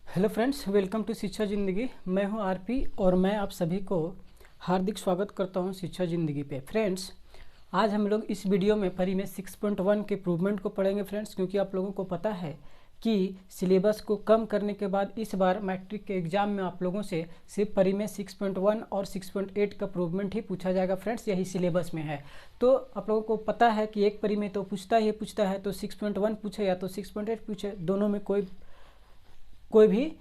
Hello friends, welcome to शिक्षा ज़िंदगी। मैं हूं आरपी और मैं आप सभी को हार्दिक स्वागत करता हूं शिक्षा ज़िंदगी पे। फ्रेंड्स, आज हम लोग इस वीडियो में परी में 6.1 के इम्प्रूवमेंट को पढ़ेंगे फ्रेंड्स, क्योंकि आप लोगों को पता है कि सिलेबस को कम करने के बाद इस बार मैट्रिक के एग्ज़ाम में आप लोगों से सिर्फ परी में 6.1 और 6.8 का इम्प्रूवमेंट ही पूछा जाएगा फ्रेंड्स, यही सिलेबस में है। तो आप लोगों को पता है कि एक परी में तो पूछता है, तो 6.1 पूछे या तो 6.8 पूछे, दोनों में कोई भी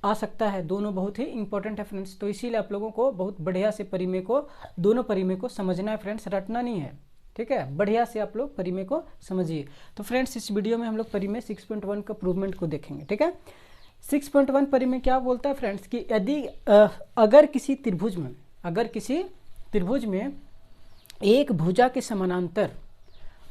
आ सकता है। दोनों बहुत ही इंपॉर्टेंट है फ्रेंड्स। तो इसीलिए आप लोगों को बहुत बढ़िया से परिमेय को, दोनों परिमेय को समझना है फ्रेंड्स, रटना नहीं है, ठीक है। बढ़िया से आप लोग परिमेय को समझिए। तो फ्रेंड्स, इस वीडियो में हम लोग परिमेय 6.1 का इम्प्रूवमेंट को देखेंगे, ठीक है। 6.1 परिमेय क्या बोलता है फ्रेंड्स कि यदि अगर किसी त्रिभुज में एक भुजा के समानांतर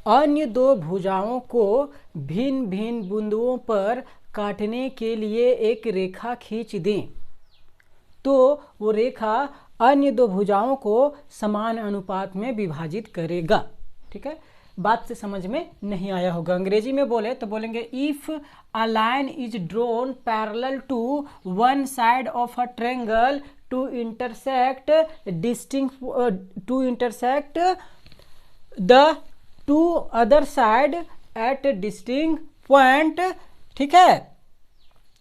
अन्य दो भुजाओं को भिन्न भिन्न बिंदुओं पर काटने के लिए एक रेखा खींच दें, तो वो रेखा अन्य दो भुजाओं को समान अनुपात में विभाजित करेगा, ठीक है। बात से समझ में नहीं आया होगा। अंग्रेजी में बोले तो बोलेंगे if a line is drawn parallel to one side of a triangle to intersect the two other side at distinct point, ठीक है,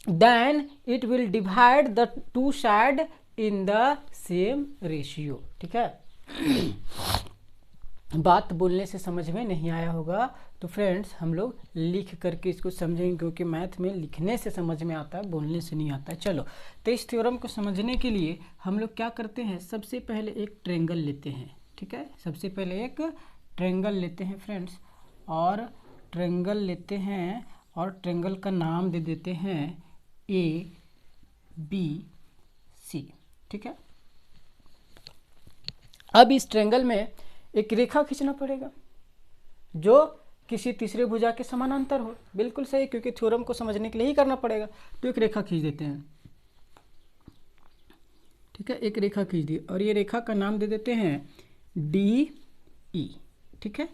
then it will divide the two side in the same ratio, ठीक है। बात बोलने से समझ में नहीं आया होगा तो फ्रेंड्स हम लोग लिख करके इसको समझेंगे, क्योंकि मैथ में लिखने से समझ में आता है, बोलने से नहीं आता है। चलो, तो इस थ्योरम को समझने के लिए हम लोग क्या करते हैं, सबसे पहले एक ट्रायंगल लेते हैं, ठीक है। सबसे पहले एक ट्रायंगल लेते हैं फ्रेंड्स, और ट्रायंगल लेते हैं और ट्रायंगल का नाम दे देते हैं ABC, ठीक है। अब इस ट्रायंगल में एक रेखा खींचना पड़ेगा जो किसी तीसरे भुजा के समानांतर हो। बिल्कुल सही, क्योंकि थ्योरम को समझने के लिए ही करना पड़ेगा। तो एक रेखा खींच देते हैं, ठीक है। एक रेखा खींच दी और ये रेखा का नाम दे देते हैं DE, ठीक है।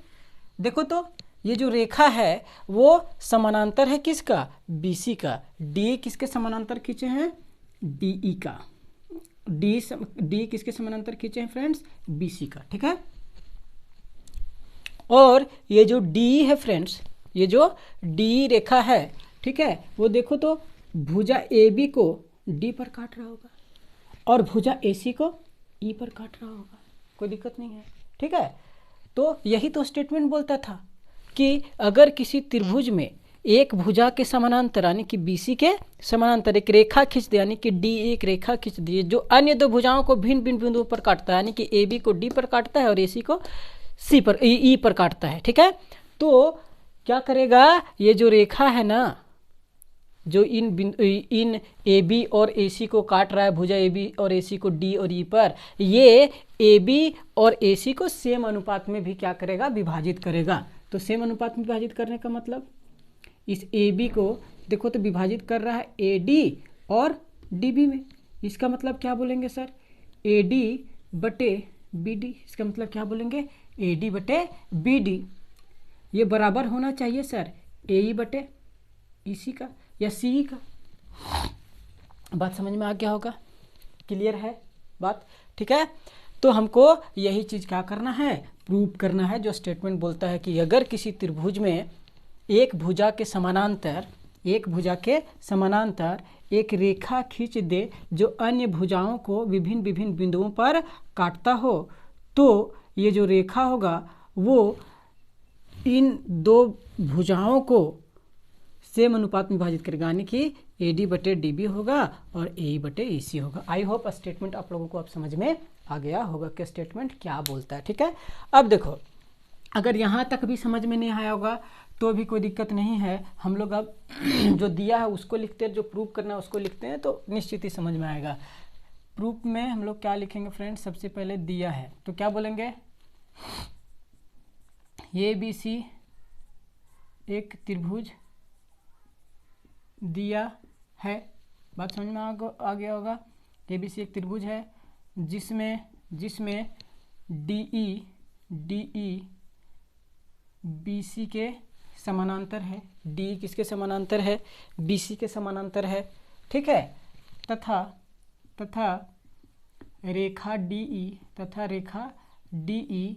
देखो तो ये जो रेखा है वो समानांतर है किसका, BC का। D किसके समानांतर खींचे हैं, DE का। D किसके समानांतर खींचे हैं फ्रेंड्स, BC का, ठीक है। और ये जो D है फ्रेंड्स, ये जो D रेखा है, ठीक है, वो देखो तो भुजा AB को D पर काट रहा होगा और भुजा AC को E पर काट रहा होगा। कोई दिक्कत नहीं है, ठीक है। तो यही तो स्टेटमेंट बोलता था कि अगर किसी त्रिभुज में एक भुजा के समानांतर यानी कि BC के समानांतर एक रेखा खींच दे, यानी कि D एक रेखा खींच दिए जो अन्य दो भुजाओं को भिन्न भिन्न बिंदुओं पर काटता है, यानी कि AB को D पर काटता है और AC को E पर काटता है, ठीक है। तो क्या करेगा, ये जो रेखा है ना, जो इन AB और AC को काट रहा है, भुजा AB और AC को D और E पर, ये AB और AC को सेम अनुपात में भी क्या करेगा, विभाजित करेगा। तो सेम अनुपात में विभाजित करने का मतलब, इस AB को देखो तो विभाजित कर रहा है AD और DB में। इसका मतलब क्या बोलेंगे सर, AD बटे BD। इसका मतलब क्या बोलेंगे, AD बटे BD। ये बराबर होना चाहिए सर AE बटे EC का या CE का। बात समझ में आ गया होगा, क्लियर है बात, ठीक है। तो हमको यही चीज़ क्या करना है, प्रूव करना है। जो स्टेटमेंट बोलता है कि अगर किसी त्रिभुज में एक भुजा के समानांतर एक रेखा खींच दे जो अन्य भुजाओं को विभिन्न विभिन्न बिंदुओं पर काटता हो, तो ये जो रेखा होगा वो इन दो भुजाओं को सेम अनुपात में विभाजित करेगा, यानी कि AD बटे DB होगा और AE बटे EC होगा। आई होप स्टेटमेंट आप लोगों को अब समझ में आ गया होगा कि स्टेटमेंट क्या बोलता है, ठीक है। अब देखो, अगर यहाँ तक भी समझ में नहीं आया होगा तो भी कोई दिक्कत नहीं है। हम लोग अब जो दिया है उसको लिखते हैं, जो प्रूव करना है उसको लिखते हैं, तो निश्चित ही समझ में आएगा। प्रूफ में हम लोग क्या लिखेंगे फ्रेंड्स, सबसे पहले दिया है तो क्या बोलेंगे, ABC एक त्रिभुज दिया है। बात समझ में आ गया होगा। ABC एक त्रिभुज है जिसमें DE BC के समानांतर है, डी किसके समानांतर है, BC के समानांतर है, ठीक है। तथा रेखा DE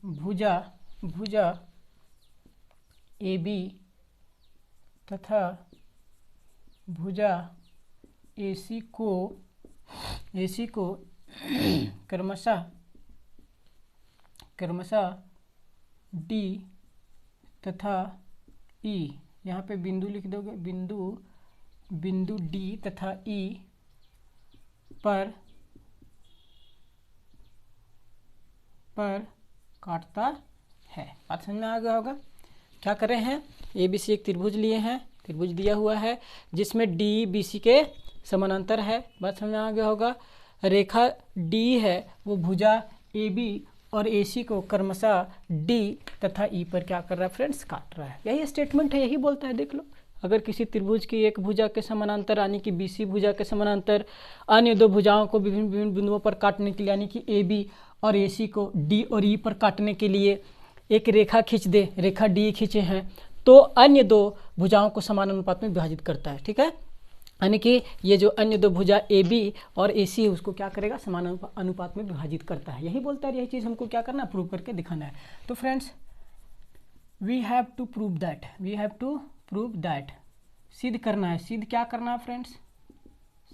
भुजा AB तथा भुजा AC को क्रमशः D तथा E, यहाँ पे बिंदु लिख दोगे, बिंदु D तथा E पर काटता है। बात समझ में आ गया होगा। क्या कर रहे हैं, ABC एक त्रिभुज लिए हैं, त्रिभुज दिया हुआ है जिसमें D BC के समानांतर है। बात समझ में आ गया होगा। रेखा D है वो भुजा AB और AC को क्रमशः D तथा E पर क्या कर रहा है फ्रेंड्स, काट रहा है। यही स्टेटमेंट है, यही बोलता है। देख लो, अगर किसी त्रिभुज की एक भुजा के समानांतर यानी कि BC भुजा के समानांतर अन्य दो भुजाओं को विभिन्न बिंदुओं पर काटने के लिए यानी कि AB और AC को D और E पर काटने के लिए एक रेखा खींच दे, रेखा D खींचे हैं, तो अन्य दो भुजाओं को समान अनुपात में विभाजित करता है, ठीक है। यानी कि ये जो अन्य दो भुजा AB और AC है उसको क्या करेगा, समान अनुपात में विभाजित करता है। यही बोलता है, यही चीज़ हमको क्या करना है, प्रूव करके दिखाना है। तो friends we have to prove that, सिद्ध करना है। सिद्ध क्या करना है फ्रेंड्स,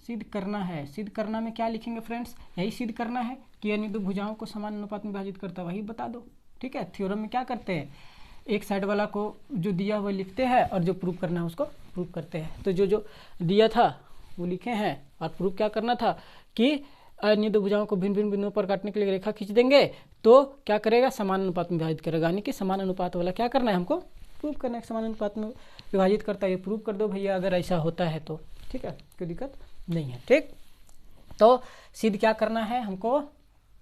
सिद्ध करना है। सिद्ध करना में क्या लिखेंगे फ्रेंड्स, यही सिद्ध करना है कि अन्य दो भुजाओं को समान अनुपात में विभाजित करता है, वही बता दो, ठीक है। थ्योरम में क्या करते हैं, एक साइड वाला को जो दिया हुआ लिखते हैं और जो प्रूव करना है उसको प्रूव करते हैं। तो जो दिया था वो लिखे हैं और प्रूव क्या करना था कि अन्य दो भुजाओं को भिन्न भिन्न बिंदुओं पर काटने के लिए रेखा खींच देंगे तो क्या करेगा, समान अनुपात में विभाजित करेगा। यानी कि समान अनुपात वाला क्या करना है, हमको प्रूव करना है, समान अनुपात में विभाजित करता है। ये प्रूव कर दो भैया अगर ऐसा होता है तो, ठीक है, कोई दिक्कत नहीं है, ठीक। तो सिद्ध क्या करना है हमको,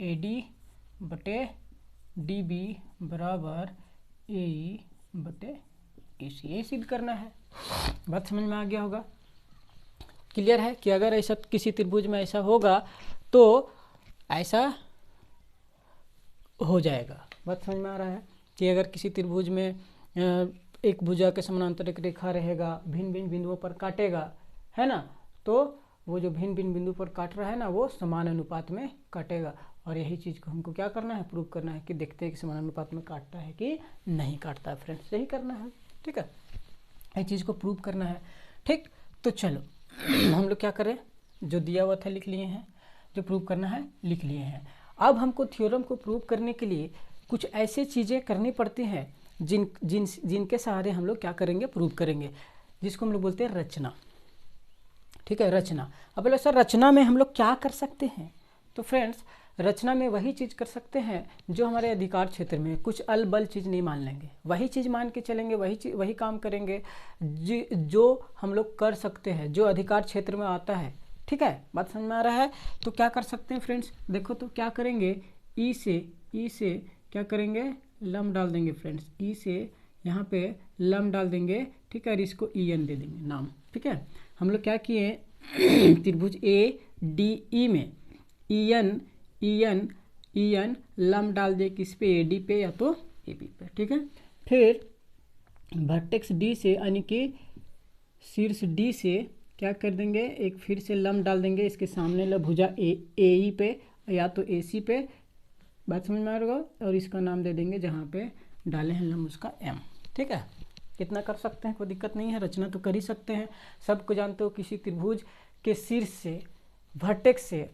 AD बटे DB बराबर AE बटे AC, ये सिद्ध करना है। बात समझ में आ गया होगा, क्लियर है कि अगर ऐसा किसी त्रिभुज में ऐसा होगा तो ऐसा हो जाएगा। बात समझ में आ रहा है कि अगर किसी त्रिभुज में एक भुजा के समानांतर एक रेखा रहेगा, भिन्न भिन्न बिंदुओं पर काटेगा, है ना, तो वो जो भिन्न भिन्न बिंदु पर काट रहा है ना वो समान अनुपात में काटेगा। और यही चीज़ को हमको क्या करना है, प्रूव करना है कि देखते हैं कि समान अनुपात में काटता है कि नहीं काटता है फ्रेंड्स, यही करना है, ठीक है। ये चीज़ को प्रूव करना है, ठीक। तो चलो हम लोग क्या करें, जो दिया हुआ था लिख लिए हैं, जो प्रूव करना है लिख लिए हैं। अब हमको थ्योरम को प्रूव करने के लिए कुछ ऐसे चीज़ें करनी पड़ती हैं जिनके सहारे हम लोग क्या करेंगे, प्रूव करेंगे, जिसको हम लोग बोलते हैं रचना, ठीक है, रचना। अब बोले सर रचना में हम लोग क्या कर सकते हैं, तो फ्रेंड्स रचना में वही चीज़ कर सकते हैं जो हमारे अधिकार क्षेत्र में, कुछ अलबल चीज़ नहीं मान लेंगे, वही चीज़ मान के चलेंगे, वही काम करेंगे जो हम लोग कर सकते हैं, जो अधिकार क्षेत्र में आता है, ठीक है। बात समझ में आ रहा है। तो क्या कर सकते हैं फ्रेंड्स, देखो तो क्या करेंगे, ई से क्या करेंगे, लम डाल देंगे फ्रेंड्स, ई से यहाँ पे लम डाल देंगे, ठीक है, और इसको EN दे देंगे नाम, ठीक है। हम लोग क्या किए, त्रिभुज ADE में EN लम डाल दे किस पे, AD पे या तो AB पे, ठीक है। फिर वर्टेक्स D से यानी कि शीर्ष D से क्या कर देंगे, एक फिर से लम डाल देंगे इसके सामने ला भुजा AE पे या तो AC पे, बात समझ में आ रहा होगा, और इसका नाम दे देंगे जहाँ पे डाले हैं लम उसका M, ठीक है। कितना कर सकते हैं, कोई दिक्कत नहीं है, रचना तो कर ही सकते हैं। सबको जानते हो किसी त्रिभुज के शीर्ष से वर्टेक्स से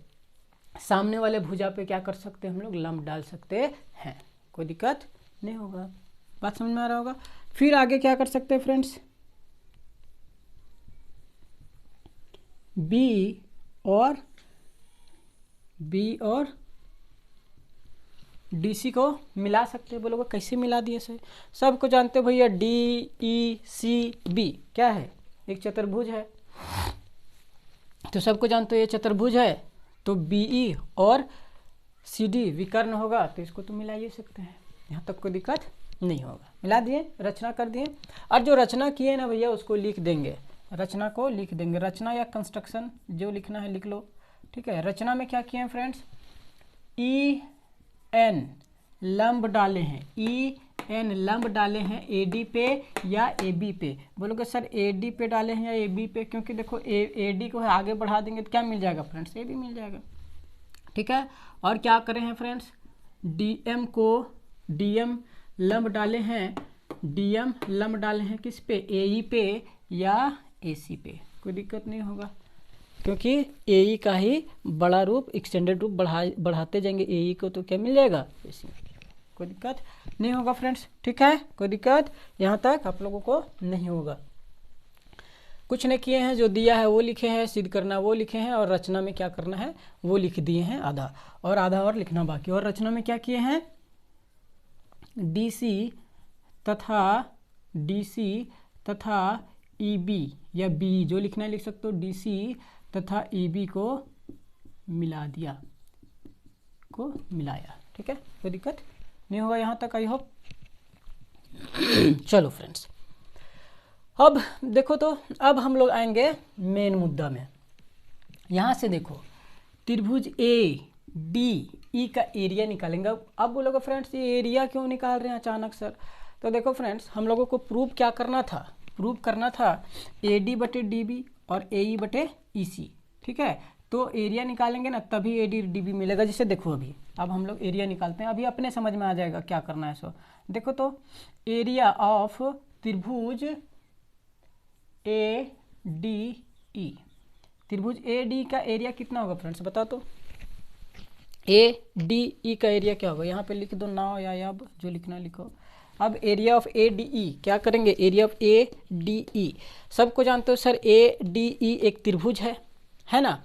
सामने वाले भुजा पे क्या कर सकते हैं हम लोग, लंब डाल सकते हैं, कोई दिक्कत नहीं होगा। बात समझ में आ रहा होगा। फिर आगे क्या कर सकते हैं फ्रेंड्स, बी और DC को मिला सकते हैं। बोलोगे कैसे मिला दिए सर, सबको जानते हो भैया DECB क्या है, एक चतुर्भुज है, तो सबको जानते हो ये चतुर्भुज है, तो BE और CD विकर्ण होगा, तो इसको तो मिला ही सकते हैं, यहाँ तक कोई दिक्कत नहीं होगा। मिला दिए, रचना कर दिए, और जो रचना किए ना भैया उसको लिख देंगे, रचना को लिख देंगे, रचना या कंस्ट्रक्शन जो लिखना है लिख लो, ठीक है। रचना में क्या किए हैं फ्रेंड्स, EN लंब डाले हैं, एन लंब डाले हैं एडी पे या एबी पे। बोलोगे सर एडी पे डाले हैं या एबी पे, क्योंकि देखो एडी को आगे बढ़ा देंगे तो क्या मिल जाएगा फ्रेंड्स, ए भी मिल जाएगा। ठीक है, और क्या करें हैं फ्रेंड्स, डीएम को डीएम लंब डाले हैं, डीएम लंब डाले हैं किस पे, एई पे या एसी पे। कोई दिक्कत नहीं होगा, क्योंकि एई का ही बड़ा रूप एक्सटेंडेड रूप बढ़ाते जाएंगे एई को तो क्या मिल जाएगा, एसी। कोई दिक्कत नहीं होगा फ्रेंड्स। ठीक है, कोई दिक्कत यहाँ तक आप लोगों को नहीं होगा। कुछ नहीं किए हैं, जो दिया है वो लिखे हैं, सिद्ध करना वो लिखे हैं, और रचना में क्या करना है वो लिख दिए हैं आधा, और आधा और लिखना बाकी। और रचना में क्या किए हैं, डीसी तथा ईबी या बी जो लिखना है लिख सकते हो, डीसी तथा ईबी को मिलाया। ठीक है, कोई दिक्कत नहीं होगा यहाँ तक, आई होप। चलो फ्रेंड्स, अब देखो तो अब हम लोग आएंगे मेन मुद्दा में। यहाँ से देखो त्रिभुज ए डी ई का एरिया निकालेंगे। अब बोलोगे फ्रेंड्स ये एरिया क्यों निकाल रहे हैं अचानक सर, तो देखो फ्रेंड्स हम लोगों को प्रूव क्या करना था, प्रूव करना था ए डी बटे डी बी और ए ई बटे ई सी। ठीक है, तो एरिया निकालेंगे ना तभी ए डी डी बी मिलेगा। जिसे देखो अभी अब हम लोग एरिया निकालते हैं, अभी अपने समझ में आ जाएगा क्या करना है। सो देखो तो एरिया ऑफ त्रिभुज ए डी ई, त्रिभुज ए डी का एरिया कितना होगा फ्रेंड्स बताओ तो। ए डी ई का एरिया क्या होगा, यहाँ पे लिख दो नाव या अब जो लिखना है लिखो। अब एरिया ऑफ ए डी ई क्या करेंगे, एरिया ऑफ ए डी ई सबको जानते हो सर, ए डी ई एक त्रिभुज है ना,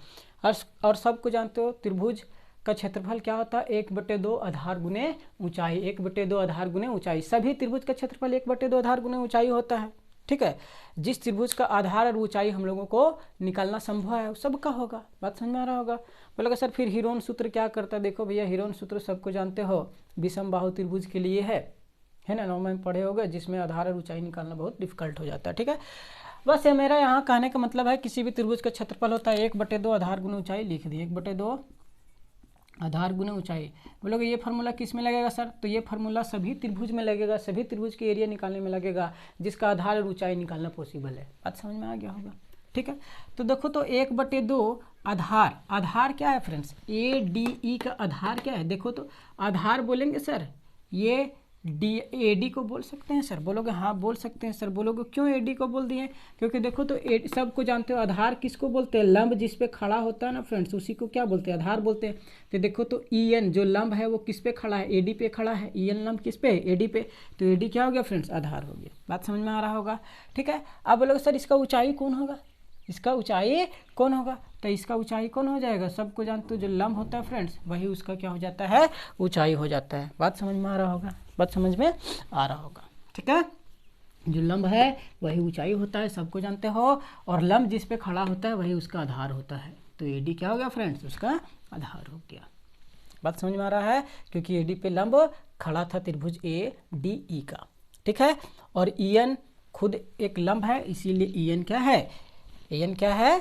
और सबको जानते हो त्रिभुज का क्षेत्रफल क्या होता है, 1/2 आधार गुने ऊंचाई, 1/2 आधार गुने ऊंचाई। सभी त्रिभुज का क्षेत्रफल 1/2 आधार गुने ऊंचाई होता है। ठीक है, जिस त्रिभुज का आधार और ऊंचाई हम लोगों को निकालना संभव है सबका होगा। बात समझ में आ रहा होगा। बोलेगा सर फिर हीरोन सूत्र क्या करता है, देखो भैया हीरोन सूत्र सबको जानते हो, विषम बाहु त्रिभुज के लिए है ना, 9 में पढ़े होगे, जिसमें आधार और ऊंचाई निकालना बहुत डिफिकल्ट हो जाता है। ठीक है, बस ये मेरा यहाँ कहने का मतलब है किसी भी त्रिभुज का क्षेत्रफल होता है 1/2 आधार गुने ऊंचाई, लिख दिए 1/2 आधार गुने ऊंचाई। बोलोगे ये फार्मूला किस में लगेगा सर, तो ये फार्मूला सभी त्रिभुज में लगेगा, सभी त्रिभुज के एरिया निकालने में लगेगा जिसका आधार और ऊंचाई निकालना पॉसिबल है। बात समझ में आ गया होगा। ठीक है, तो देखो तो 1/2 आधार क्या है फ्रेंड्स, ए डी ई का आधार क्या है, देखो तो आधार बोलेंगे सर ये डी ए डी को बोल सकते हैं सर, बोलोगे हाँ बोल सकते हैं सर। बोलोगे क्यों ए डी को बोल दिए, क्योंकि देखो तो सबको जानते हो आधार किसको बोलते हैं, लंब जिस पे खड़ा होता है ना फ्रेंड्स उसी को क्या बोलते हैं, आधार बोलते हैं। तो देखो तो ई एन जो लंब है वो किस पे खड़ा है, ए डी पे खड़ा है, ई एन लंब किस पे, ए डी पे, तो ए डी क्या हो गया फ्रेंड्स, आधार हो गया। बात समझ में आ रहा होगा। ठीक है, अब बोलोगे सर इसका ऊंचाई कौन होगा, इसका ऊंचाई कौन होगा, तो इसका ऊंचाई कौन हो जाएगा, सबको जानते हो जो लंब होता है फ्रेंड्स वही उसका क्या हो जाता है, ऊंचाई हो जाता है। बात समझ में आ रहा होगा, बात समझ में आ रहा होगा। ठीक है, जो लंब है वही ऊंचाई होता है, सबको जानते हो, और लंब जिस पे खड़ा होता है वही उसका आधार होता है। तो ए डी क्या हो गया फ्रेंड्स, उसका आधार हो गया। बात समझ में आ रहा है, क्योंकि ए डी पे लंब खड़ा था त्रिभुज ए डी ई का। ठीक है, और ई एन खुद एक लंब है, इसीलिए ई एन क्या है, ए एन क्या है,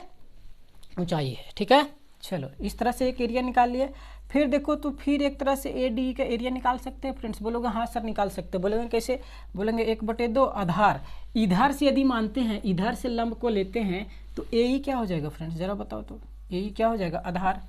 ऊंचाई है। ठीक है, चलो इस तरह से एक एरिया निकाल लिए। फिर देखो तो फिर एक तरह से ए डी का एरिया निकाल सकते हैं फ्रेंड्स, बोलोगे हाँ सर निकाल सकते हैं। बोलोगे कैसे, बोलेंगे 1/2 आधार, इधर से यदि मानते हैं, इधर से लंब को लेते हैं तो ए ई क्या हो जाएगा फ्रेंड्स, जरा बताओ तो, ए ई क्या हो जाएगा, आधार,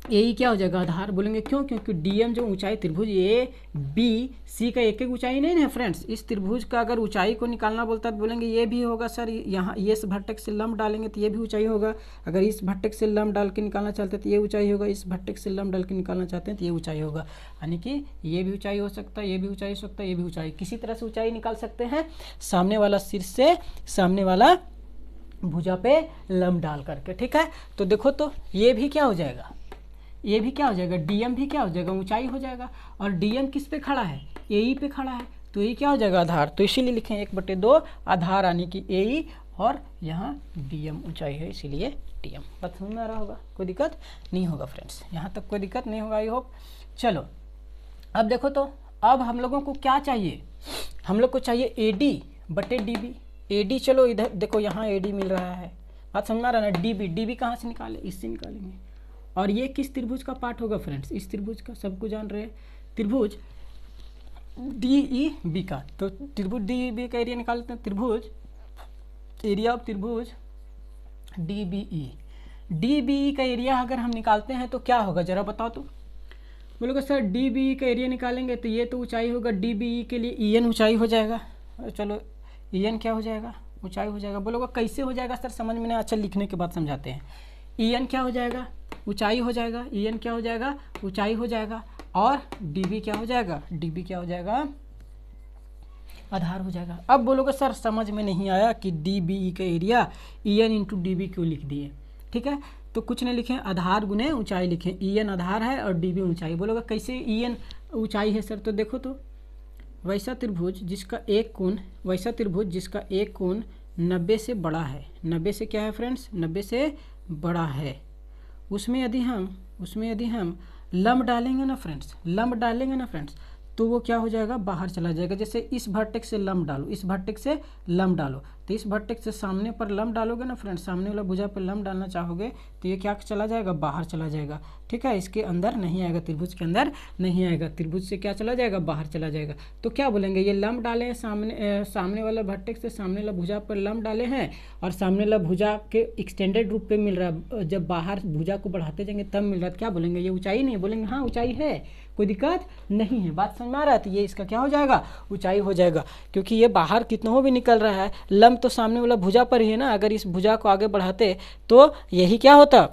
ए ई क्या हो जाएगा, आधार। बोलेंगे क्यों, क्योंकि डीएम जो ऊंचाई त्रिभुज ए बी सी का एक ऊंचाई नहीं है फ्रेंड्स, इस त्रिभुज का अगर ऊंचाई को निकालना बोलता है तो बोलेंगे ये भी होगा सर, यहाँ ये इस भट्टक से लंब डालेंगे तो ये भी ऊंचाई होगा, अगर इस भट्टक से लंब डाल के निकालना चाहते हैं तो ये ऊंचाई होगा, इस भट्टक से लंब डाल के निकालना चाहते हैं तो ये ऊंचाई होगा। यानी कि ये भी ऊंचाई हो सकता है, ये भी ऊंचाई हो सकता है, ये भी ऊंचाई, किसी तरह से ऊंचाई निकाल सकते हैं सामने वाला शीर्ष से सामने वाला भुजा पे लंब डाल करके। ठीक है, तो देखो तो ये भी क्या हो जाएगा, ये भी क्या हो जाएगा, डीएम भी क्या हो जाएगा, ऊंचाई हो जाएगा, और डीएम किस पे खड़ा है, एई पे खड़ा है, तो ये क्या हो जाएगा, आधार। तो इसीलिए लिखें 1/2 आधार, यानी कि एई, और यहाँ डीएम ऊंचाई है इसीलिए डीएम। बात समझ में आ रहा होगा, कोई दिक्कत नहीं होगा फ्रेंड्स, यहाँ तक कोई दिक्कत नहीं होगा आई होप। चलो अब देखो तो अब हम लोगों को क्या चाहिए, हम लोग को चाहिए ए डी बटे डी बी। ए डी चलो इधर देखो, यहाँ ए डी मिल रहा है, बात समझ में आ रहा है ना। डी बी, डी बी कहाँ से निकाले, इससे निकालेंगे। और ये किस त्रिभुज का पार्ट होगा फ्रेंड्स, इस त्रिभुज का, सबको जान रहे हैं त्रिभुज डी ई बी का। तो त्रिभुज डी ई बी का एरिया निकालते हैं, त्रिभुज एरिया ऑफ त्रिभुज D B E. D B E का एरिया अगर हम निकालते हैं तो क्या होगा जरा बताओ तो। बोलोगे सर डी बी ई का एरिया निकालेंगे तो ये तो ऊंचाई होगा, डी बी ई के लिए ई एन ऊंचाई हो जाएगा। चलो ई एन क्या हो जाएगा, ऊंचाई हो जाएगा। बोलोगे कैसे हो जाएगा सर, समझ में नहीं। अच्छा लिखने के बाद समझाते हैं। ई एन क्या हो जाएगा, ऊंचाई हो जाएगा। ई एन क्या हो जाएगा, ऊंचाई हो जाएगा। और डी बी क्या हो जाएगा, डी बी क्या हो जाएगा, आधार हो जाएगा। अब बोलोगे सर समझ में नहीं आया कि डी बी ई का area E N into D B क्यों लिख दिए। ठीक है, तो कुछ नहीं लिखें, आधार गुने ऊंचाई लिखें। ई एन आधार है और डी बी ऊंचाई। बोलोगे कैसे ई एन ऊंचाई है सर, तो देखो तो वैसा त्रिभुज जिसका एक कोण, वैसा त्रिभुज जिसका एक कोण 90 से बड़ा है। 90 से क्या है फ्रेंड्स, 90 से बड़ा है। उसमें यदि हम लंब डालेंगे ना फ्रेंड्स, लंब डालेंगे ना फ्रेंड्स, तो वो क्या हो जाएगा, बाहर चला जाएगा। जैसे इस वर्टेक्स से लंब डालो, इस वर्टेक्स से लंब डालो, तो इस वर्टेक्स से सामने पर लंब डालोगे ना फ्रेंड्स, सामने वाला भुजा पर लंब डालना चाहोगे तो ये क्या चला जाएगा, बाहर चला जाएगा। ठीक है, इसके अंदर नहीं आएगा, त्रिभुज के अंदर नहीं आएगा। त्रिभुज से क्या चला जाएगा, बाहर चला जाएगा। तो क्या बोलेंगे, ये लंब डाले हैं सामने वाला वर्टेक्स से सामने वाला भुजा पर लंब डाले हैं और सामने वाला भुजा के एक्सटेंडेड रूप पे मिल रहा है। जब बाहर भुजा को बढ़ाते जाएंगे तब मिल रहा है। क्या बोलेंगे, ये ऊंचाई नहीं है। बोलेंगे हाँ ऊंचाई है, कोई दिक्कत नहीं है। बात समझ में आ रहा है। तो ये इसका क्या हो जाएगा, ऊंचाई हो जाएगा, क्योंकि ये बाहर कितनों भी निकल रहा है। लंब तो सामने वाला भुजा पर ही है ना। अगर इस भुजा को आगे बढ़ाते तो यही क्या होता,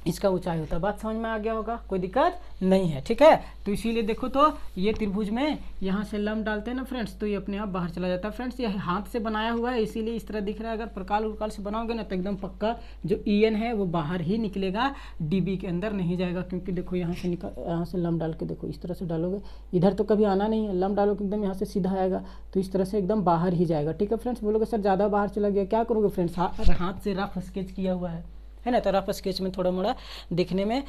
इसका ऊंचाई होता। बात समझ में आ गया होगा, कोई दिक्कत नहीं है। ठीक है, तो इसीलिए देखो तो ये त्रिभुज में यहाँ से लंब डालते हैं ना फ्रेंड्स, तो ये अपने आप बाहर चला जाता है। फ्रेंड्स ये हाथ से बनाया हुआ है, इसीलिए इस तरह दिख रहा है। अगर प्रकाल उरकाल से बनाओगे ना तो एकदम पक्का जो ई एन है वो बाहर ही निकलेगा, डी बी के अंदर नहीं जाएगा। क्योंकि देखो यहाँ से लंब डाल के देखो, इस तरह से डालोगे, इधर तो कभी आना नहीं है। लंब डालोगे एकदम यहाँ से सीधा आएगा, तो इस तरह से एकदम बाहर ही जाएगा। ठीक है फ्रेंड्स, बोलोगे सर ज़्यादा बाहर चला गया, क्या करोगे फ्रेंड्स, हाथ से रफ स्केच किया हुआ है ना, तो रफ स्केच में थोड़ा मोड़ा दिखने में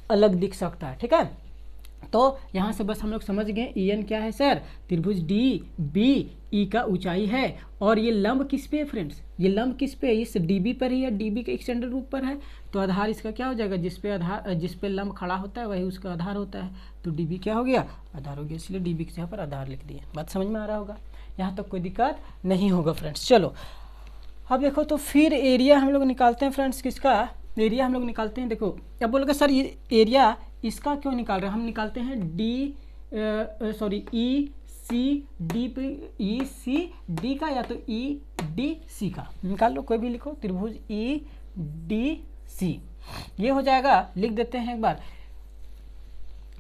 अलग दिख सकता है। ठीक है, तो यहाँ से बस हम लोग समझ गए ई एन क्या है सर, त्रिभुज डी बी ई का ऊंचाई है। और ये लंब किस पे है फ्रेंड्स, ये लंब किस पे है, इस डी बी पर ही है, डी बी के एक्सटेंडेड रूप पर है। तो आधार इसका क्या हो जाएगा, जिस पे लंब खड़ा होता है वही उसका आधार होता है। तो डी बी क्या हो गया, आधार हो गया, इसलिए डी बी के यहाँ पर आधार लिख दिए। बात समझ में आ रहा होगा, यहाँ तक कोई दिक्कत नहीं होगा फ्रेंड्स। चलो अब देखो तो फिर एरिया हम लोग निकालते हैं फ्रेंड्स, किसका एरिया हम लोग निकालते हैं। देखो अब बोलोगे सर ये एरिया इसका क्यों निकाल रहे हैं, हम निकालते हैं ई सी डी पे, ई सी डी का या तो ई डी सी का निकाल लो, कोई भी लिखो, त्रिभुज ई डी सी ये हो जाएगा। लिख देते हैं एक बार,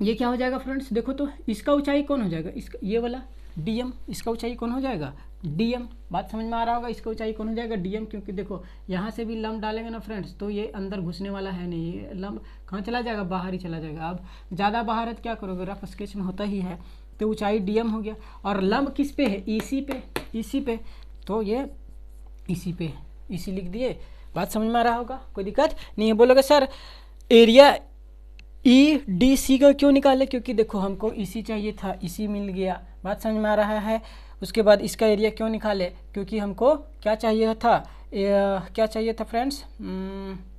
ये क्या हो जाएगा फ्रेंड्स, देखो तो इसका ऊंचाई कौन हो जाएगा, इसका ये वाला डीएम, इसका ऊंचाई कौन हो जाएगा, डीएम। बात समझ में आ रहा होगा, इसका ऊंचाई कौन हो जाएगा, डीएम। क्योंकि देखो यहाँ से भी लंब डालेंगे ना फ्रेंड्स, तो ये अंदर घुसने वाला है नहीं, ये लंब कहाँ चला जाएगा, बाहर ही चला जाएगा। अब ज़्यादा बाहर है तो क्या करोगे, रफ स्केच में होता ही है, तो ऊंचाई डीएम हो गया। और लंब किस पे है, ईसी पे, ईसी पे, तो ये ईसी पे, ईसी लिख दिए। बात समझ में आ रहा होगा, कोई दिक्कत नहीं है। बोलोगे sir area E D C का क्यों निकाले, क्योंकि देखो हमको इसी चाहिए था, इसी मिल गया। बात समझ में आ रहा है। उसके बाद इसका एरिया क्यों निकाले, क्योंकि हमको क्या चाहिए था, क्या चाहिए था फ्रेंड्स,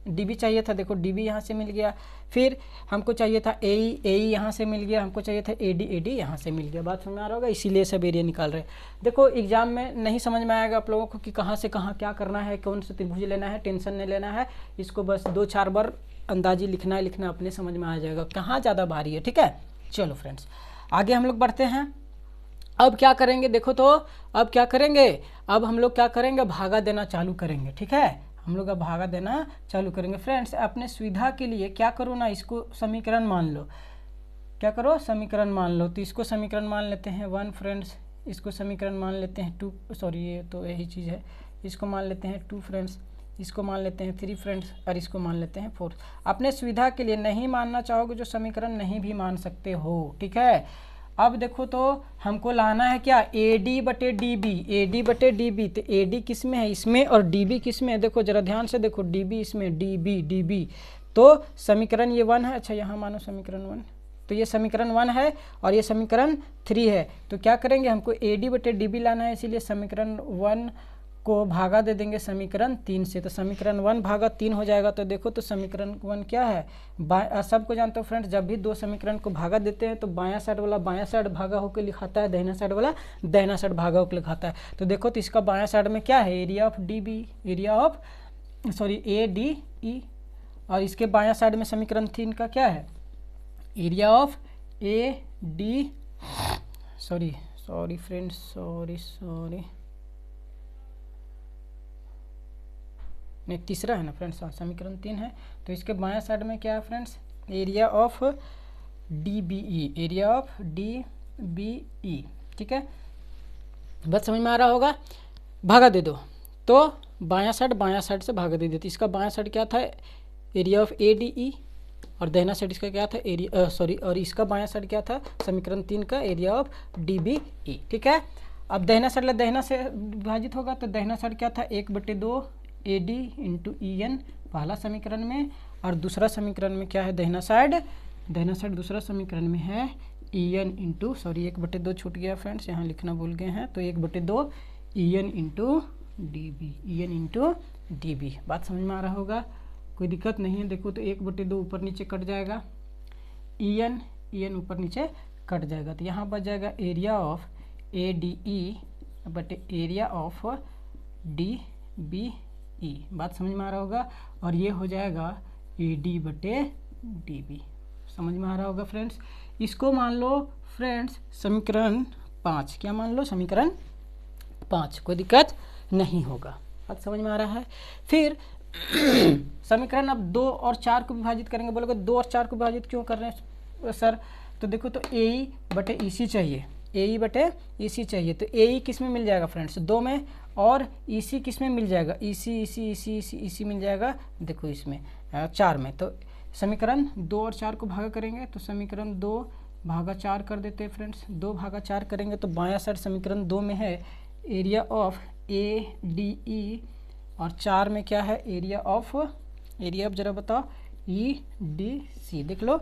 डीबी चाहिए था। देखो डीबी यहाँ से मिल गया, फिर हमको चाहिए था एई यहाँ से मिल गया, हमको चाहिए था एडी यहाँ से मिल गया। बात समझ में आ रहा होगा, इसीलिए सब एरिया निकाल रहे हैं। देखो एग्जाम में नहीं समझ में आएगा आप लोगों को कि कहाँ से कहाँ क्या करना है, कौन सा त्रिभुज लेना है, टेंशन नहीं लेना है। इसको बस 2-4 बार अंदाजी लिखना अपने समझ में आ जाएगा कहाँ ज़्यादा भारी है। ठीक है, चलो फ्रेंड्स आगे हम लोग बढ़ते हैं। अब क्या करेंगे, देखो तो अब क्या करेंगे, अब हम लोग क्या करेंगे, भागा देना चालू करेंगे। ठीक है, हम लोग अब भागा देना चालू करेंगे। फ्रेंड्स अपने सुविधा के लिए क्या करो ना, इसको समीकरण मान लो, क्या करो, समीकरण मान लो। तो इसको समीकरण मान लेते हैं 1 फ्रेंड्स, इसको समीकरण मान लेते हैं 2, सॉरी ये तो यही चीज़ है, इसको मान लेते हैं 2 फ्रेंड्स, इसको मान लेते हैं 3 फ्रेंड्स, और इसको मान लेते हैं 4। अपने सुविधा के लिए नहीं मानना चाहोगे जो समीकरण नहीं भी मान सकते हो। ठीक है, अब देखो तो हमको लाना है क्या, ए डी बटे डी बी, ए डी बटे डी बी। तो ए डी किस में है, इसमें, और डी बी किस में है, देखो जरा ध्यान से देखो, डी बी इसमें, डी बी। तो समीकरण ये 1 है, अच्छा यहाँ मानो समीकरण 1, तो ये समीकरण 1 है और ये समीकरण 3 है। तो क्या करेंगे, हमको ए डी बटे डी बी लाना है, इसीलिए समीकरण 1 को भागा दे देंगे समीकरण 3 से, तो समीकरण 1 भागा 3 हो जाएगा। तो देखो तो समीकरण 1 क्या है, सबको जानते हो फ्रेंड्स, जब भी दो समीकरण को भागा देते हैं तो बायां साइड वाला बायां साइड भागा होकर लिखाता है, दाहिना साइड वाला दाहिना साइड भागा होकर लिखाता है। तो देखो तो इसका बायां साइड में क्या है, area of D B, area of A D E, और इसके बायां साइड में समीकरण 3 का क्या है, area of A D, sorry friends, sorry नहीं, तीसरा है ना फ्रेंड्स, हाँ समीकरण 3 है। तो इसके बायां साइड में क्या है friends, area of D B E, area of D B E, ठीक है, बस समझ में आ रहा होगा। भागा दे दो तो बायां साइड से भागा दे देती, इसका बायां साइड क्या था, area of A D E, और दाहिना साइड इसका क्या था, एरिया और इसका बायां साइड क्या था, समीकरण 3 का area of D B E, ठीक है। अब दाहिना साइड दाहिना से विभाजित होगा, तो दाहिना साइड क्या था, 1/2 A D into E N पहला समीकरण में, और दूसरा समीकरण में क्या है, दाहिना साइड दूसरा समीकरण में है ई एन इंटू, 1/2 छूट गया फ्रेंड्स, यहाँ लिखना भूल गए हैं, तो 1/2 E N into D B, E N into D B. बात समझ में आ रहा होगा, कोई दिक्कत नहीं है। देखो तो 1/2 ऊपर नीचे कट जाएगा, ई एन ऊपर नीचे कट जाएगा, तो यहाँ बच जाएगा area of A D E बटे area of D B E. बात समझ में आ रहा होगा, और ये हो जाएगा ए डी बटे डी बी, समझ में आ रहा होगा फ्रेंड्स। इसको मान लो फ्रेंड्स समीकरण 5, क्या मान लो, समीकरण 5, कोई दिक्कत नहीं होगा। बात समझ में आ रहा है। फिर समीकरण अब 2 और 4 को विभाजित करेंगे। बोलोगे 2 और 4 को विभाजित क्यों कर रहे हैं सर, तो देखो तो ए ई बटे ई सी चाहिए, ए ई बटे ई सी चाहिए, तो ए ई किस में मिल जाएगा फ्रेंड्स, 2 में, और ई सी किस में मिल जाएगा, ई सी मिल जाएगा, देखो इसमें 4 में। तो समीकरण 2 और 4 को भागा करेंगे, तो समीकरण 2 भागा 4 कर देते हैं फ्रेंड्स, 2 भागा 4 करेंगे तो बायां साइड समीकरण 2 में है area of A D E, और 4 में क्या है, एरिया ऑफ जरा बताओ, ई डी सी, देख लो,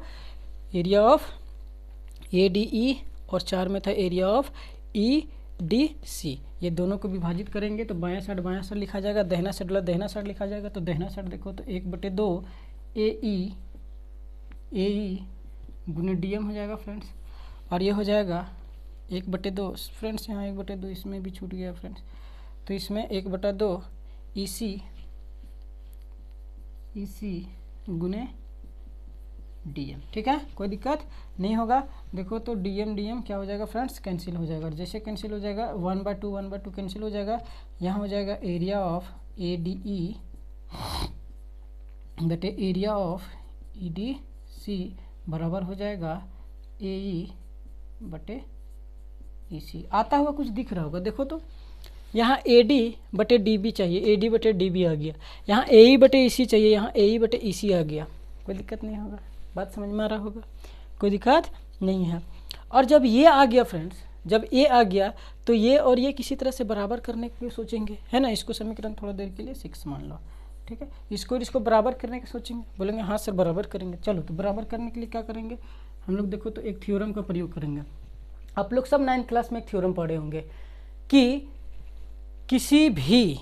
area of A D E, और 4 में था area of E D C. ये दोनों को विभाजित करेंगे तो बायां साइड लिखा जाएगा, दाहिना साइड लिखा जाएगा, तो दाहिना साइड देखो तो 1/2 ए ई गुने डी एम हो जाएगा फ्रेंड्स, और ये हो जाएगा 1/2 फ्रेंड्स, यहाँ 1/2 इसमें भी छूट गया फ्रेंड्स, तो इसमें 1/2 ई सी गुने डी एम, ठीक है, कोई दिक्कत नहीं होगा। देखो तो डी एम क्या हो जाएगा फ्रेंड्स, कैंसिल हो जाएगा, और जैसे कैंसिल हो जाएगा 1/2 कैंसिल हो जाएगा, यहाँ हो जाएगा area of A D E बटे area of E D C बराबर हो जाएगा ए ई बटे ई सी। आता हुआ कुछ दिख रहा होगा, देखो तो यहाँ ए डी बटे डी बी चाहिए, ए डी बटे डी बी आ गया, यहाँ ए ई बटे ई सी चाहिए, यहाँ ए ई बटे ई सी आ गया, कोई दिक्कत नहीं होगा। बात समझ में आ रहा होगा, कोई दिक्कत नहीं है। और जब ये आ गया फ्रेंड्स, जब ए आ गया तो ये और ये किसी तरह से बराबर करने के लिए सोचेंगे, है ना, इसको समीकरण थोड़ा देर के लिए 6 मान लो, ठीक है, इसको बराबर करने के सोचेंगे, बोलेंगे हाँ सर बराबर करेंगे, चलो तो बराबर करने के लिए क्या करेंगे हम लोग, देखो तो एक थ्योरम का प्रयोग करेंगे। आप लोग सब 9th क्लास में एक थ्योरम पढ़े होंगे कि किसी भी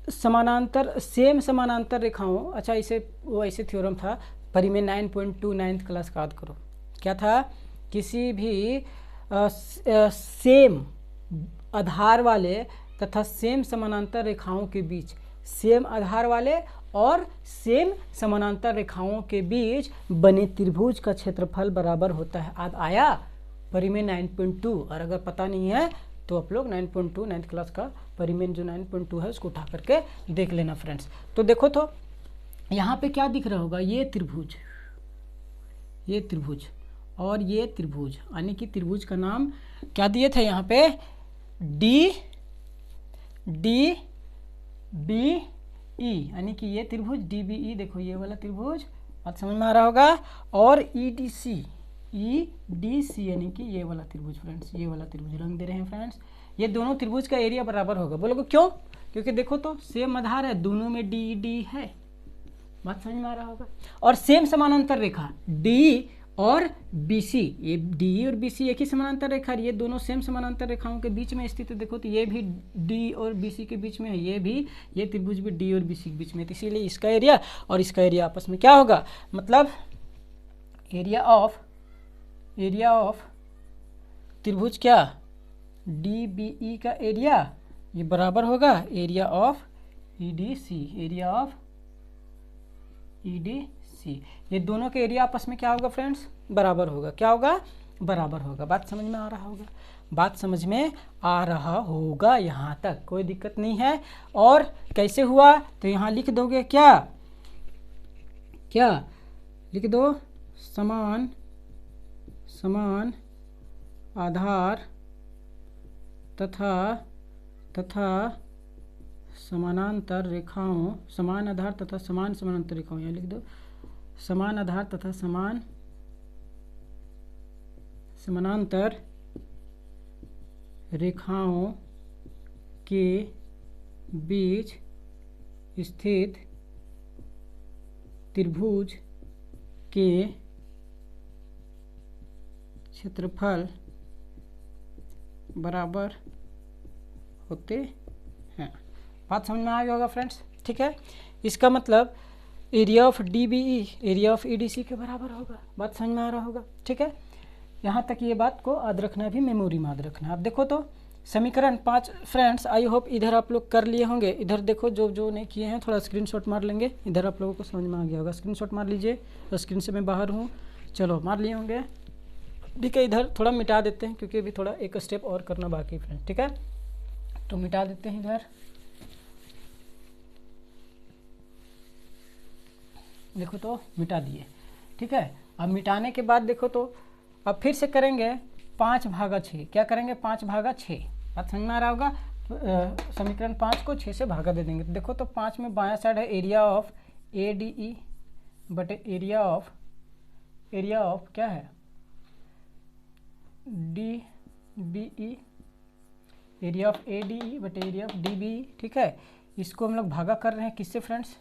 सेम समानांतर रेखाओं, अच्छा इसे वो ऐसे थ्योरम था, परिमेय 9.2 9th क्लास का याद करो, क्या था, किसी भी सेम आधार वाले तथा सेम समानांतर रेखाओं के बीच, सेम आधार वाले और सेम समानांतर रेखाओं के बीच बने त्रिभुज का क्षेत्रफल बराबर होता है। आज आया परिमेय 9.2, और अगर पता नहीं है तो आप लोग 9.2 9th क्लास का परिमेय जो 9.2 है उसको उठा करके देख लेना फ्रेंड्स। तो देखो तो यहाँ पे क्या दिख रहा होगा, ये त्रिभुज और ये त्रिभुज, यानी कि त्रिभुज का नाम क्या दिए थे यहाँ पे, डी बी ई, यानी कि ये त्रिभुज डी बी ई, देखो ये वाला त्रिभुज, बात समझ में आ रहा होगा, और ई डी सी यानी कि ये वाला त्रिभुज फ्रेंड्स, ये वाला त्रिभुज रंग दे रहे हैं फ्रेंड्स, ये दोनों त्रिभुज का एरिया बराबर होगा। बोलोगे क्यों, क्योंकि देखो तो सेम आधार है, दोनों में डी है, बात समझ में आ रहा होगा, और सेम समानांतर रेखा डी और BC, ये DE और BC एक ही समानांतर रेखा है, ये दोनों सेम समानांतर रेखाओं के बीच में स्थित है। देखो तो ये भी D और BC के बीच में है, ये त्रिभुज भी D और BC के बीच में है, तो इसीलिए इसका एरिया और इसका एरिया आपस में क्या होगा, मतलब एरिया ऑफ त्रिभुज क्या DBE का एरिया ये बराबर होगा एरिया ऑफ EDC। ये दोनों के एरिया आपस में क्या होगा फ्रेंड्स, बराबर होगा। क्या होगा, बराबर होगा। बात समझ में आ रहा होगा, बात समझ में आ रहा होगा, यहाँ तक कोई दिक्कत नहीं है। और कैसे हुआ, तो यहाँ लिख दोगे क्या लिख दो, समान आधार तथा समानांतर रेखाओं, समान आधार तथा समानांतर रेखाओं, यहाँ लिख दो समान आधार तथा समानांतर रेखाओं के बीच स्थित त्रिभुज के क्षेत्रफल बराबर होते हैं। बात समझ में आ गया होगा फ्रेंड्स, ठीक है। इसका मतलब area of DBE area of EDC के बराबर होगा। बात समझ में आ रहा होगा, ठीक है। यहाँ तक ये बात को याद रखना है, भी मेमोरी में याद रखना है। अब देखो तो समीकरण 5 फ्रेंड्स, आई होप इधर आप लोग कर लिए होंगे। इधर देखो, जो नहीं किए हैं थोड़ा स्क्रीनशॉट मार लेंगे, इधर आप लोगों को समझ में आ गया होगा। स्क्रीनशॉट मार लीजिए, तो स्क्रीन से मैं बाहर हूँ, चलो मार लिए होंगे, ठीक है। इधर थोड़ा मिटा देते हैं क्योंकि अभी थोड़ा एक स्टेप और करना बाकी फ्रेंड, ठीक है। तो मिटा देते हैं इधर, देखो तो मिटा दिए, ठीक है। अब मिटाने के बाद देखो तो अब फिर से करेंगे 5/6। क्या करेंगे, 5/6। बात समझ में आ रहा होगा। समीकरण 5 को 6 से भागा दे देंगे। तो देखो तो 5 में बायां साइड है एरिया ऑफ ADE बटे एरिया ऑफ क्या है DBE, एरिया ऑफ ADE बटे एरिया ऑफ DBE, ठीक है। इसको हम लोग भागा कर रहे हैं किससे फ्रेंड्स,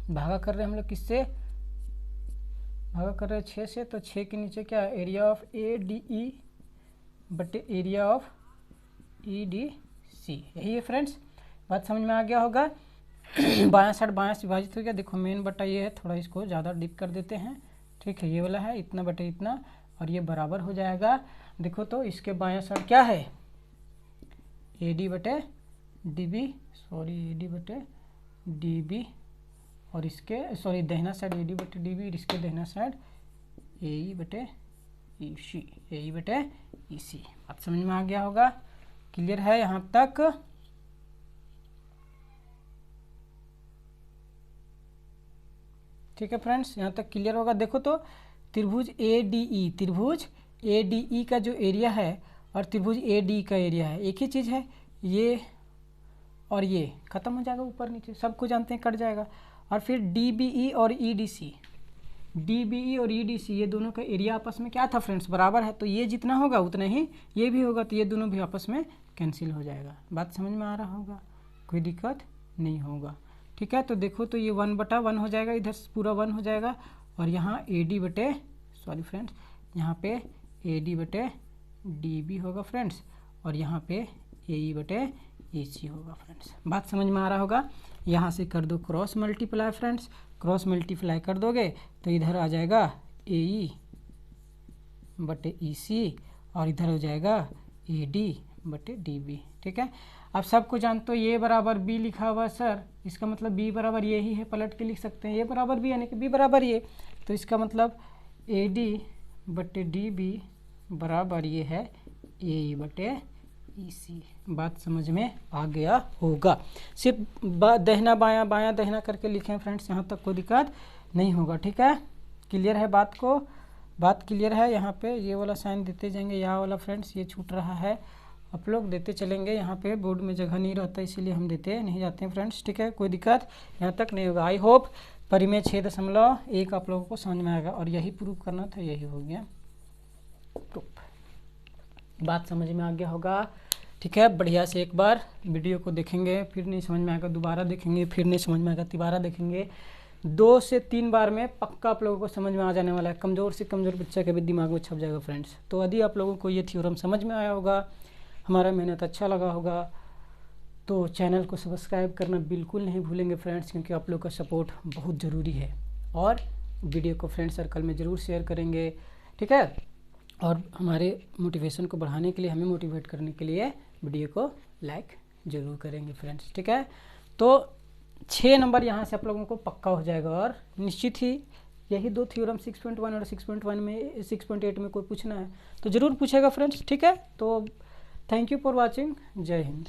भागा कर रहे हैं हम लोग किससे, भागा कर रहे हैं 6 से। तो 6 के नीचे क्या है, एरिया ऑफ ADE बटे एरिया ऑफ EDC, यही है फ्रेंड्स। बात समझ में आ गया होगा। बायां साइड बायां से विभाजित हो गया। देखो मेन बटा ये है, थोड़ा इसको ज़्यादा डिप कर देते हैं, ठीक है। ये वाला है इतना बटे इतना, और ये बराबर हो जाएगा। देखो तो इसके बायां साइड क्या है, AD बटे DB, AD बटे DB, और इसके दहना साइड AD बटे DB, और इसके दहना साइड AE बटे EC। बात समझ में आ गया होगा, क्लियर है यहाँ तक। ठीक है फ्रेंड्स, यहाँ तक क्लियर होगा। देखो तो त्रिभुज ADE का जो एरिया है और त्रिभुज AD का एरिया है, एक ही चीज़ है। ये और ये खत्म हो जाएगा, ऊपर नीचे सब कुछ जानते हैं, कट जाएगा। और फिर DBE और EDC ये दोनों का एरिया आपस में क्या था फ्रेंड्स, बराबर है। तो ये जितना होगा उतना ही ये भी होगा, तो ये दोनों भी आपस में कैंसिल हो जाएगा। बात समझ में आ रहा होगा, कोई दिक्कत नहीं होगा, ठीक है। तो देखो तो ये 1/1 हो जाएगा, इधर पूरा 1 हो जाएगा। और यहाँ यहाँ पे AD बटे DB होगा फ्रेंड्स, और यहाँ पे AE बटे EC होगा फ्रेंड्स। बात समझ में आ रहा होगा। यहाँ से कर दो cross multiply friends, cross multiply कर दोगे तो इधर आ जाएगा AE बटे EC, और इधर हो जाएगा AD बटे DB, ठीक है। अब सबको जानते हो ये बराबर B लिखा हुआ सर, इसका मतलब B बराबर ये ही है, पलट के लिख सकते हैं, ये बराबर B यानी कि B बराबर ये। तो इसका मतलब AD बटे DB बराबर ये है AE बटे EC। बात समझ में आ गया होगा। सिर्फ दहना बायां बायां दहना करके लिखें फ्रेंड्स, यहाँ तक कोई दिक्कत नहीं होगा, ठीक है। क्लियर है बात को, बात क्लियर है। यहाँ पे ये वाला साइन देते जाएंगे, यहाँ वाला फ्रेंड्स ये छूट रहा है, आप लोग देते चलेंगे। यहाँ पे बोर्ड में जगह नहीं रहता, इसीलिए हम देते नहीं जाते हैं फ्रेंड्स, ठीक है। कोई दिक्कत यहाँ तक नहीं होगा। आई होप परिमेय 6.1 आप लोगों को समझ में आएगा, और यही प्रूव करना था, यही हो गया प्रूफ। बात समझ में आ गया होगा, ठीक है। बढ़िया से एक बार वीडियो को देखेंगे, फिर नहीं समझ में आएगा दोबारा देखेंगे, फिर नहीं समझ में आएगा दोबारा देखेंगे, 2 से 3 बार में पक्का आप लोगों को समझ में आ जाने वाला है। कमज़ोर से कमज़ोर बच्चा के भी दिमाग में छप जाएगा फ्रेंड्स। तो यदि आप लोगों को ये थ्योरम समझ में आया होगा, हमारा मेहनत अच्छा लगा होगा, तो चैनल को सब्सक्राइब करना बिल्कुल नहीं भूलेंगे फ्रेंड्स, क्योंकि आप लोग का सपोर्ट बहुत ज़रूरी है। और वीडियो को फ्रेंड सर्कल में ज़रूर शेयर करेंगे, ठीक है। और हमारे मोटिवेशन को बढ़ाने के लिए, हमें मोटिवेट करने के लिए वीडियो को लाइक ज़रूर करेंगे फ्रेंड्स, ठीक है। तो 6 नंबर यहाँ से आप लोगों को पक्का हो जाएगा। और निश्चित ही यही 2 थ्योरम 6.1 और 6.1 में 6.8 में कोई पूछना है तो ज़रूर पूछेगा फ्रेंड्स, ठीक है। तो थैंक यू फॉर वॉचिंग। जय हिंद।